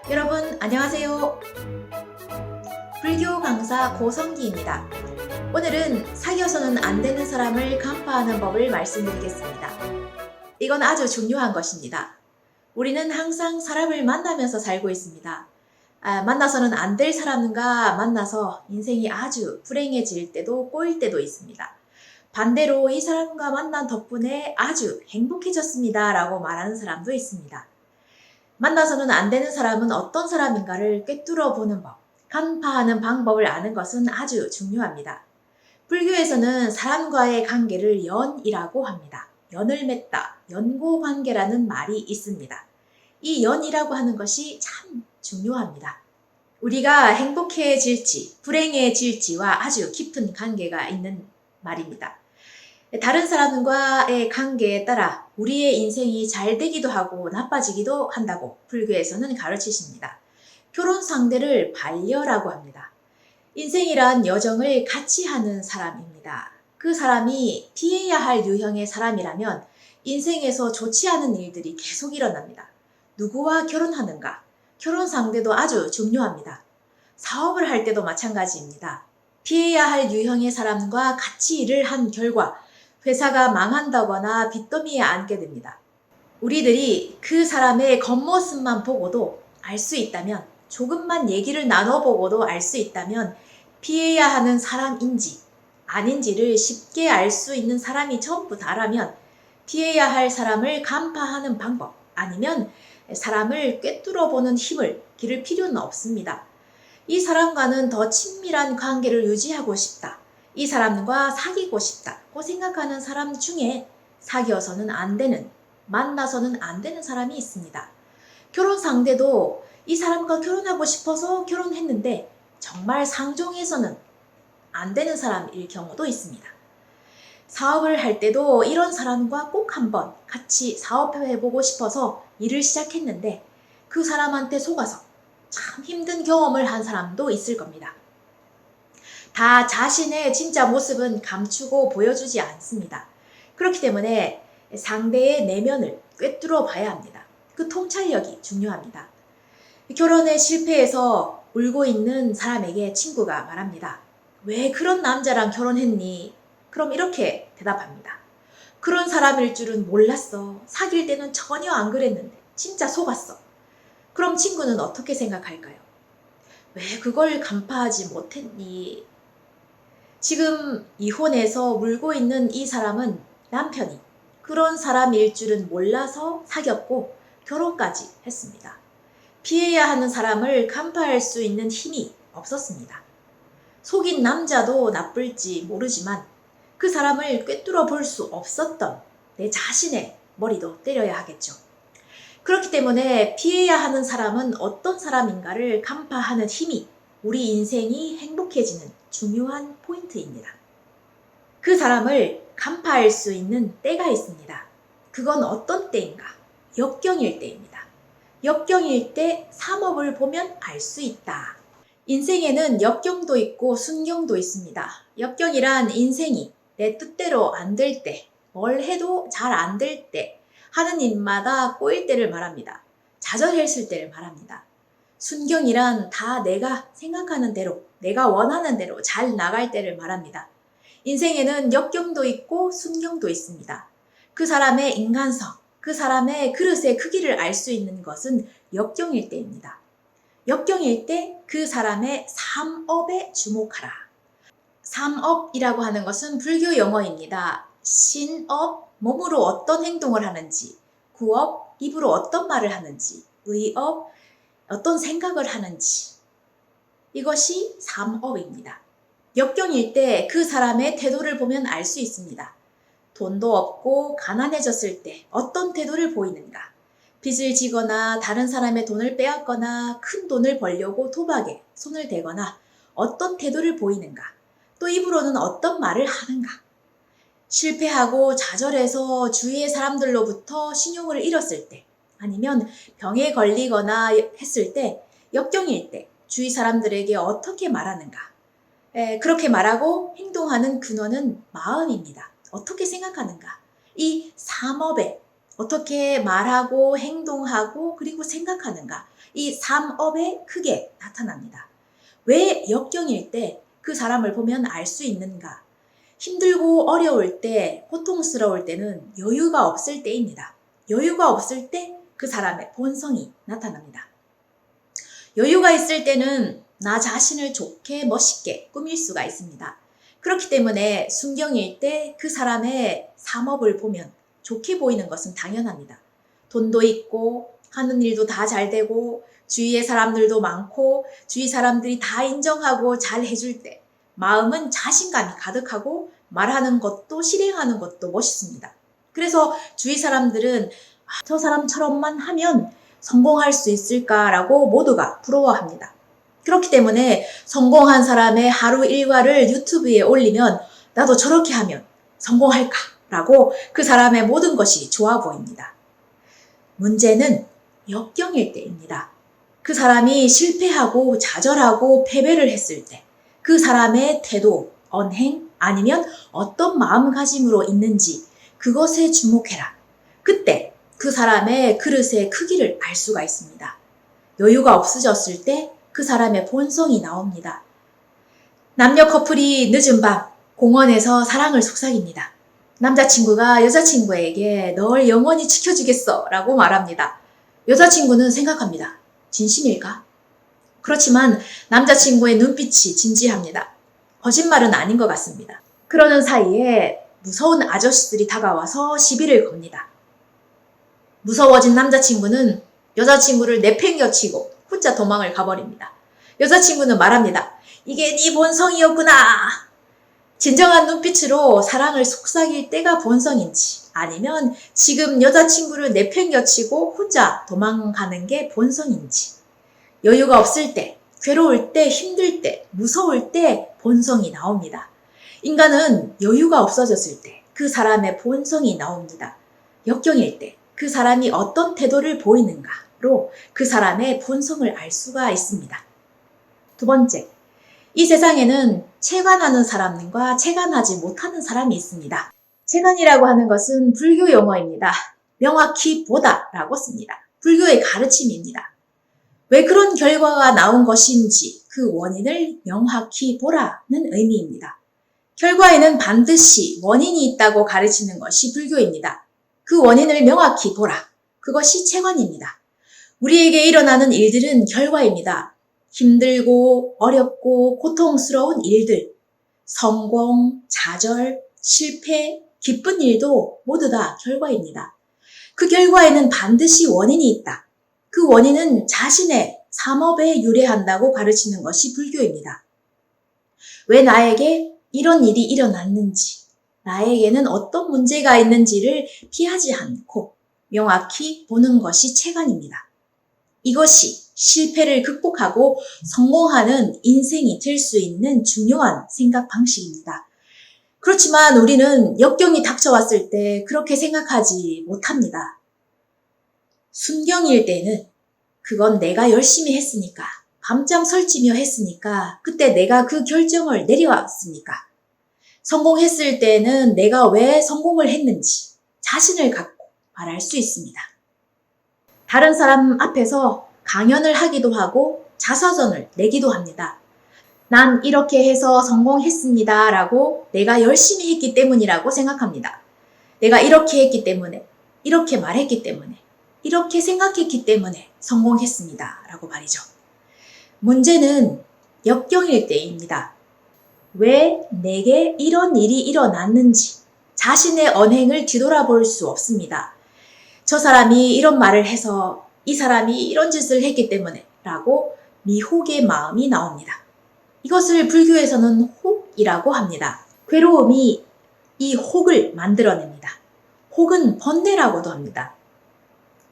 여러분 안녕하세요. 불교 강사 고성기입니다. 오늘은 사귀어서는 안 되는 사람을 간파하는 법을 말씀드리겠습니다. 이건 아주 중요한 것입니다. 우리는 항상 사람을 만나면서 살고 있습니다. 만나서는 안 될 사람과 만나서 인생이 아주 불행해질 때도 꼬일 때도 있습니다. 반대로 이 사람과 만난 덕분에 아주 행복해졌습니다 라고 말하는 사람도 있습니다. 만나서는 안 되는 사람은 어떤 사람인가를 꿰뚫어 보는 법, 간파하는 방법을 아는 것은 아주 중요합니다. 불교에서는 사람과의 관계를 연이라고 합니다. 연을 맺다, 연고관계라는 말이 있습니다. 이 연이라고 하는 것이 참 중요합니다. 우리가 행복해질지 불행해질지와 아주 깊은 관계가 있는 말입니다. 다른 사람과의 관계에 따라 우리의 인생이 잘 되기도 하고 나빠지기도 한다고 불교에서는 가르치십니다. 결혼 상대를 반려라고 합니다. 인생이란 여정을 같이 하는 사람입니다. 그 사람이 피해야 할 유형의 사람이라면 인생에서 좋지 않은 일들이 계속 일어납니다. 누구와 결혼하는가? 결혼 상대도 아주 중요합니다. 사업을 할 때도 마찬가지입니다. 피해야 할 유형의 사람과 같이 일을 한 결과 회사가 망한다거나 빚더미에 앉게 됩니다. 우리들이 그 사람의 겉모습만 보고도 알 수 있다면, 조금만 얘기를 나눠보고도 알 수 있다면 피해야 하는 사람인지 아닌지를 쉽게 알 수 있는 사람이 전부 다라면 피해야 할 사람을 간파하는 방법, 아니면 사람을 꿰뚫어 보는 힘을 기를 필요는 없습니다. 이 사람과는 더 친밀한 관계를 유지하고 싶다, 이 사람과 사귀고 싶다고 생각하는 사람 중에 사귀어서는 안 되는, 만나서는 안 되는 사람이 있습니다. 결혼 상대도 이 사람과 결혼하고 싶어서 결혼했는데 정말 상종해서는 안 되는 사람일 경우도 있습니다. 사업을 할 때도 이런 사람과 꼭 한번 같이 사업해보고 싶어서 일을 시작했는데 그 사람한테 속아서 참 힘든 경험을 한 사람도 있을 겁니다. 다 자신의 진짜 모습은 감추고 보여주지 않습니다. 그렇기 때문에 상대의 내면을 꿰뚫어 봐야 합니다. 그 통찰력이 중요합니다. 결혼에 실패해서 울고 있는 사람에게 친구가 말합니다. 왜 그런 남자랑 결혼했니? 그럼 이렇게 대답합니다. 그런 사람일 줄은 몰랐어. 사귈 때는 전혀 안 그랬는데 진짜 속았어. 그럼 친구는 어떻게 생각할까요? 왜 그걸 간파하지 못했니? 지금 이혼해서 울고 있는 이 사람은 남편이 그런 사람일 줄은 몰라서 사귀었고 결혼까지 했습니다. 피해야 하는 사람을 간파할 수 있는 힘이 없었습니다. 속인 남자도 나쁠지 모르지만 그 사람을 꿰뚫어 볼 수 없었던 내 자신의 머리도 때려야 하겠죠. 그렇기 때문에 피해야 하는 사람은 어떤 사람인가를 간파하는 힘이 우리 인생이 행복해지는 중요한 포인트입니다. 그 사람을 간파할 수 있는 때가 있습니다. 그건 어떤 때인가? 역경일 때입니다. 역경일 때 삼업을 보면 알 수 있다. 인생에는 역경도 있고 순경도 있습니다. 역경이란 인생이 내 뜻대로 안 될 때, 뭘 해도 잘 안 될 때, 하는 일마다 꼬일 때를 말합니다. 좌절했을 때를 말합니다. 순경이란 다 내가 생각하는 대로, 내가 원하는 대로 잘 나갈 때를 말합니다. 인생에는 역경도 있고 순경도 있습니다. 그 사람의 인간성, 그 사람의 그릇의 크기를 알 수 있는 것은 역경일 때입니다. 역경일 때 그 사람의 삼업에 주목하라. 삼업이라고 하는 것은 불교 용어입니다. 신업, 몸으로 어떤 행동을 하는지, 구업, 입으로 어떤 말을 하는지, 의업, 어떤 생각을 하는지, 이것이 삼업입니다. 역경일 때 그 사람의 태도를 보면 알 수 있습니다. 돈도 없고 가난해졌을 때 어떤 태도를 보이는가? 빚을 지거나 다른 사람의 돈을 빼앗거나 큰 돈을 벌려고 도박에 손을 대거나 어떤 태도를 보이는가? 또 입으로는 어떤 말을 하는가? 실패하고 좌절해서 주위의 사람들로부터 신용을 잃었을 때, 아니면 병에 걸리거나 했을 때, 역경일 때 주위 사람들에게 어떻게 말하는가? 그렇게 말하고 행동하는 근원은 마음입니다. 어떻게 생각하는가? 이 삼업에 어떻게 말하고 행동하고 그리고 생각하는가? 이 삼업에 크게 나타납니다. 왜 역경일 때 그 사람을 보면 알 수 있는가? 힘들고 어려울 때, 고통스러울 때는 여유가 없을 때입니다. 여유가 없을 때 그 사람의 본성이 나타납니다. 여유가 있을 때는 나 자신을 좋게 멋있게 꾸밀 수가 있습니다. 그렇기 때문에 순경일 때 그 사람의 삼업을 보면 좋게 보이는 것은 당연합니다. 돈도 있고 하는 일도 다 잘 되고 주위의 사람들도 많고 주위 사람들이 다 인정하고 잘 해줄 때 마음은 자신감이 가득하고 말하는 것도 실행하는 것도 멋있습니다. 그래서 주위 사람들은 저 사람처럼만 하면 성공할 수 있을까라고 모두가 부러워합니다. 그렇기 때문에 성공한 사람의 하루 일과를 유튜브에 올리면 나도 저렇게 하면 성공할까라고 그 사람의 모든 것이 좋아 보입니다. 문제는 역경일 때입니다. 그 사람이 실패하고 좌절하고 패배를 했을 때 그 사람의 태도, 언행 아니면 어떤 마음가짐으로 있는지 그것에 주목해라. 그때 그 사람의 그릇의 크기를 알 수가 있습니다. 여유가 없어졌을 때 그 사람의 본성이 나옵니다. 남녀 커플이 늦은 밤 공원에서 사랑을 속삭입니다. 남자친구가 여자친구에게 널 영원히 지켜주겠어 라고 말합니다. 여자친구는 생각합니다. 진심일까? 그렇지만 남자친구의 눈빛이 진지합니다. 거짓말은 아닌 것 같습니다. 그러는 사이에 무서운 아저씨들이 다가와서 시비를 겁니다. 무서워진 남자친구는 여자친구를 내팽겨치고 혼자 도망을 가버립니다. 여자친구는 말합니다. 이게 네 본성이었구나. 진정한 눈빛으로 사랑을 속삭일 때가 본성인지 아니면 지금 여자친구를 내팽겨치고 혼자 도망가는 게 본성인지 여유가 없을 때, 괴로울 때, 힘들 때, 무서울 때 본성이 나옵니다. 인간은 여유가 없어졌을 때 그 사람의 본성이 나옵니다. 역경일 때 그 사람이 어떤 태도를 보이는가로 그 사람의 본성을 알 수가 있습니다. 두 번째, 이 세상에는 체관하는 사람과 체관하지 못하는 사람이 있습니다. 체관이라고 하는 것은 불교 용어입니다. 명확히 보다라고 씁니다. 불교의 가르침입니다. 왜 그런 결과가 나온 것인지 그 원인을 명확히 보라는 의미입니다. 결과에는 반드시 원인이 있다고 가르치는 것이 불교입니다. 그 원인을 명확히 보라. 그것이 체관입니다. 우리에게 일어나는 일들은 결과입니다. 힘들고 어렵고 고통스러운 일들, 성공, 좌절, 실패, 기쁜 일도 모두 다 결과입니다. 그 결과에는 반드시 원인이 있다. 그 원인은 자신의 삼업에 유래한다고 가르치는 것이 불교입니다. 왜 나에게 이런 일이 일어났는지, 나에게는 어떤 문제가 있는지를 피하지 않고 명확히 보는 것이 체관입니다. 이것이 실패를 극복하고 성공하는 인생이 될 수 있는 중요한 생각 방식입니다. 그렇지만 우리는 역경이 닥쳐왔을 때 그렇게 생각하지 못합니다. 순경일 때는 그건 내가 열심히 했으니까, 밤잠 설치며 했으니까, 그때 내가 그 결정을 내려왔으니까, 성공했을 때는 내가 왜 성공을 했는지 자신을 갖고 말할 수 있습니다. 다른 사람 앞에서 강연을 하기도 하고 자서전을 내기도 합니다. 난 이렇게 해서 성공했습니다 라고 내가 열심히 했기 때문이라고 생각합니다. 내가 이렇게 했기 때문에, 이렇게 말했기 때문에, 이렇게 생각했기 때문에 성공했습니다 라고 말이죠. 문제는 역경일 때입니다. 왜 내게 이런 일이 일어났는지 자신의 언행을 뒤돌아볼 수 없습니다. 저 사람이 이런 말을 해서 이 사람이 이런 짓을 했기 때문에 라고 미혹의 마음이 나옵니다. 이것을 불교에서는 혹이라고 합니다. 괴로움이 이 혹을 만들어냅니다. 혹은 번뇌라고도 합니다.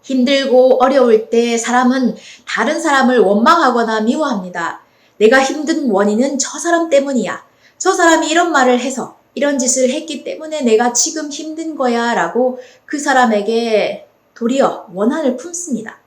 힘들고 어려울 때 사람은 다른 사람을 원망하거나 미워합니다. 내가 힘든 원인은 저 사람 때문이야. 저 사람이 이런 말을 해서 이런 짓을 했기 때문에 내가 지금 힘든 거야 라고 그 사람에게 도리어 원한을 품습니다.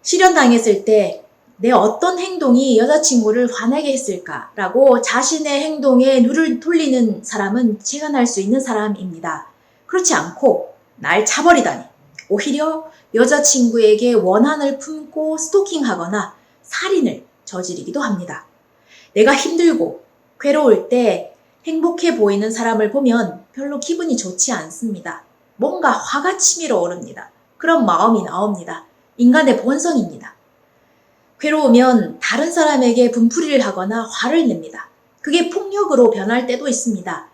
실현당했을 때 내 어떤 행동이 여자친구를 화나게 했을까 라고 자신의 행동에 눈을 돌리는 사람은 체감할 수 있는 사람입니다. 그렇지 않고 날 차버리다니, 오히려 여자친구에게 원한을 품고 스토킹하거나 살인을 저지르기도 합니다. 내가 힘들고 괴로울 때 행복해 보이는 사람을 보면 별로 기분이 좋지 않습니다. 뭔가 화가 치밀어 오릅니다. 그런 마음이 나옵니다. 인간의 본성입니다. 괴로우면 다른 사람에게 분풀이를 하거나 화를 냅니다. 그게 폭력으로 변할 때도 있습니다.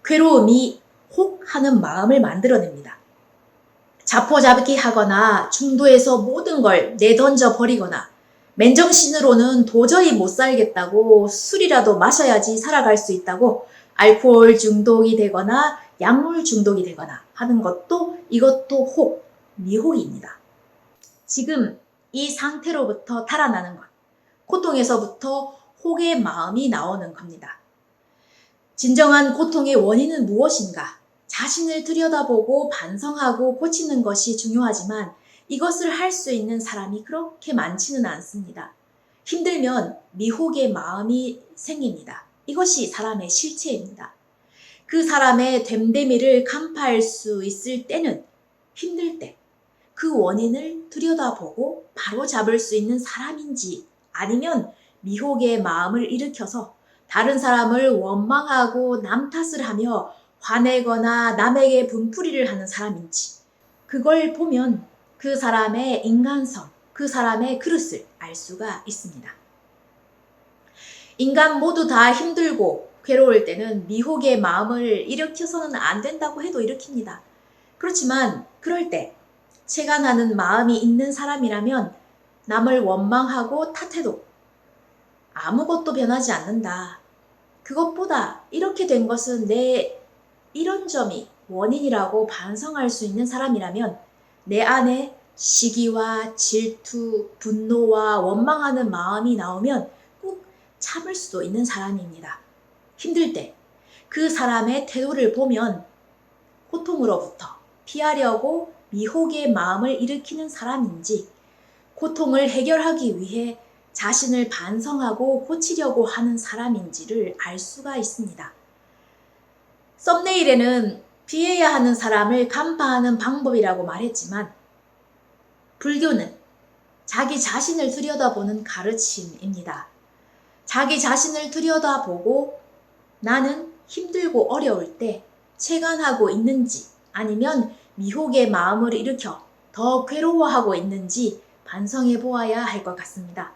괴로움이 혹하는 마음을 만들어냅니다. 자포자기 하거나 중도에서 모든 걸 내던져 버리거나 맨정신으로는 도저히 못 살겠다고 술이라도 마셔야지 살아갈 수 있다고 알코올 중독이 되거나 약물 중독이 되거나 하는 것도 이것도 미혹입니다. 지금 이 상태로부터 달아나는 것, 고통에서부터 혹의 마음이 나오는 겁니다. 진정한 고통의 원인은 무엇인가? 자신을 들여다보고 반성하고 고치는 것이 중요하지만 이것을 할 수 있는 사람이 그렇게 많지는 않습니다. 힘들면 미혹의 마음이 생깁니다. 이것이 사람의 실체입니다. 그 사람의 됨됨이를 간파할 수 있을 때는 힘들 때 그 원인을 들여다보고 바로잡을 수 있는 사람인지 아니면 미혹의 마음을 일으켜서 다른 사람을 원망하고 남 탓을 하며 화내거나 남에게 분풀이를 하는 사람인지 그걸 보면 그 사람의 인간성, 그 사람의 그릇을 알 수가 있습니다. 인간 모두 다 힘들고 괴로울 때는 미혹의 마음을 일으켜서는 안 된다고 해도 일으킵니다. 그렇지만 그럴 때 체간하는 마음이 있는 사람이라면 남을 원망하고 탓해도 아무것도 변하지 않는다. 그것보다 이렇게 된 것은 내 이런 점이 원인이라고 반성할 수 있는 사람이라면 내 안에 시기와 질투, 분노와 원망하는 마음이 나오면 꼭 참을 수도 있는 사람입니다. 힘들 때 그 사람의 태도를 보면 고통으로부터 피하려고 미혹의 마음을 일으키는 사람인지 고통을 해결하기 위해 자신을 반성하고 고치려고 하는 사람인지를 알 수가 있습니다. 썸네일에는 피해야 하는 사람을 간파하는 방법이라고 말했지만 불교는 자기 자신을 들여다보는 가르침입니다. 자기 자신을 들여다보고 나는 힘들고 어려울 때 체간하고 있는지 아니면 미혹의 마음을 일으켜 더 괴로워하고 있는지 반성해 보아야 할 것 같습니다.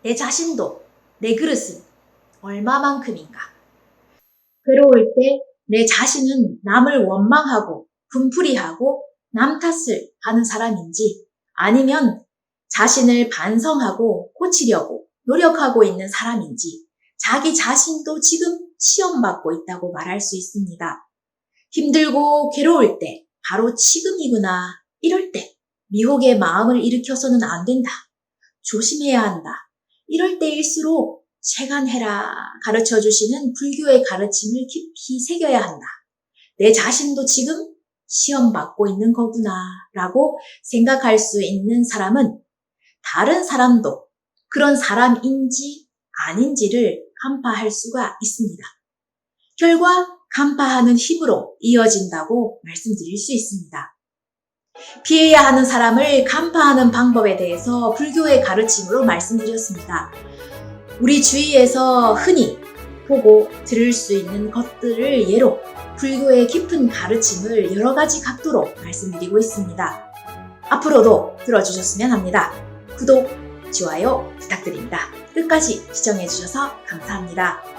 내 자신도 내 그릇은 얼마만큼인가? 괴로울 때 내 자신은 남을 원망하고 분풀이하고 남 탓을 하는 사람인지 아니면 자신을 반성하고 고치려고 노력하고 있는 사람인지 자기 자신도 지금 시험받고 있다고 말할 수 있습니다. 힘들고 괴로울 때 바로 지금이구나. 이럴 때 미혹의 마음을 일으켜서는 안 된다. 조심해야 한다. 이럴 때일수록 체간해라 가르쳐 주시는 불교의 가르침을 깊이 새겨야 한다. 내 자신도 지금 시험받고 있는 거구나 라고 생각할 수 있는 사람은 다른 사람도 그런 사람인지 아닌지를 간파할 수가 있습니다. 결과 간파하는 힘으로 이어진다고 말씀드릴 수 있습니다. 피해야 하는 사람을 간파하는 방법에 대해서 불교의 가르침으로 말씀드렸습니다. 우리 주위에서 흔히 보고 들을 수 있는 것들을 예로 불교의 깊은 가르침을 여러 가지 각도로 말씀드리고 있습니다. 앞으로도 들어주셨으면 합니다. 구독, 좋아요 부탁드립니다. 끝까지 시청해주셔서 감사합니다.